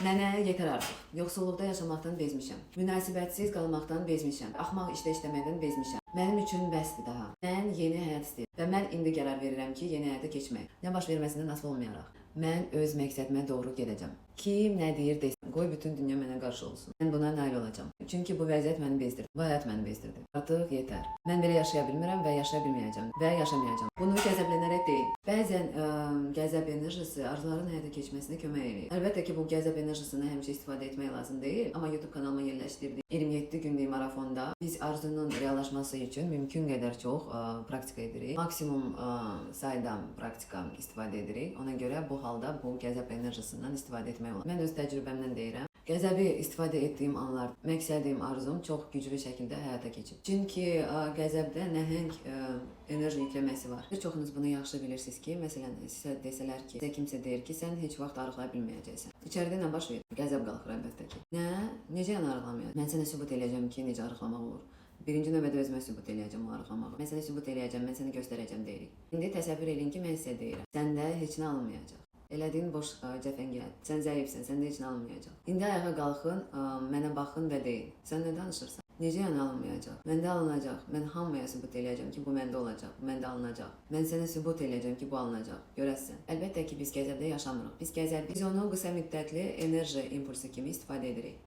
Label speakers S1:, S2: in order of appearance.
S1: Mənə yetər artıq. Yoxsulluqda yaşamaqdan bezmişəm. Münasibətsiz qalmaqdan bezmişəm. Axmaq işdə işləməkdən bezmişəm. Mənim üçün bəsdir daha. Mən yeni həyat istəyirəm və mən indi qərar verirəm ki, yeni həyata keçmək. Nə baş verməsindən asılı olmayaraq. Mən öz məqsədimə doğru gedəcəm. Kim nə deyir desin, qoy bütün dünya mənə qarşı olsun. Mən buna nail olacağam. Çünki bu vəziyyət məni bezdirdi. Bu həyat məni bezdirdi. Artıq yetər. Mən belə yaşaya bilmirəm və yaşaya bilməyəcəm və yaşamayacağam. Bunu qəzəblənərək deyil. Bəzən qəzəb enerjisi arzuların həyata keçməsinə kömək edir. Əlbəttə ki, bu qəzəb enerjisindən həmişə istifadə etmək lazım deyil, amma YouTube kanalıma yerləşdirdiyim 27 günlük marafonda biz arzunun reallaşması üçün mümkün qədər çox praktika edirik. Maksimum sayda praktika istifadə edirik. Ona görə bu halda bu qəzəb enerjisindən istifadə etmək olar. Mən öz təcrübəmdən deyirəm. Qəzəbi istifadə etdiyim anlar, məqsədim, arzum çox güclü şəkildə həyata keçib. Çünki qəzəbdə nəhəng enerji yükləməsi var. Bir çoxunuz bunu yaxşı bilirsiniz ki, məsələn, sizə desələr ki, sizə kimsə deyir ki, sən heç vaxt arıqlaya bilməyəcəksən. İçəridə nə baş verir? Qəzəb qalxır əlbəttə ki. Nə? Necə yəni arıqlamayacaq? Mən sənə sübut eləyəcəm ki, necə arıqlamaq olur. Birinci növbədə özümə sübut eləyəcəm o arıqlamağı. Mən sənə sübut eləyəcəm, mən sənə göstərəcəm deyirik. İndi təsəvvür edin ki, mən sizə deyirəm. Səndə heç nə alınmayacaq. Elədiyin boş cəfəngiyat. Sən zəifsən, səndə heç nə alınmayacaq. İndi ayağa qalxın, mənə baxın və deyin. Sən nə danışırsan? Necə yəni alınmayacaq? Məndə alınacaq. Mən hamıya sübut eləyəcəm ki, bu məndə olacaq, bu məndə alınacaq. Mən sənə sübut eləyəcəm ki, bu alınacaq. Görəsən. Əlbəttə ki, biz qəzəbdə yaşamırıq. Biz onu qısa müddətli enerji impulsu kimi istifadə edirik.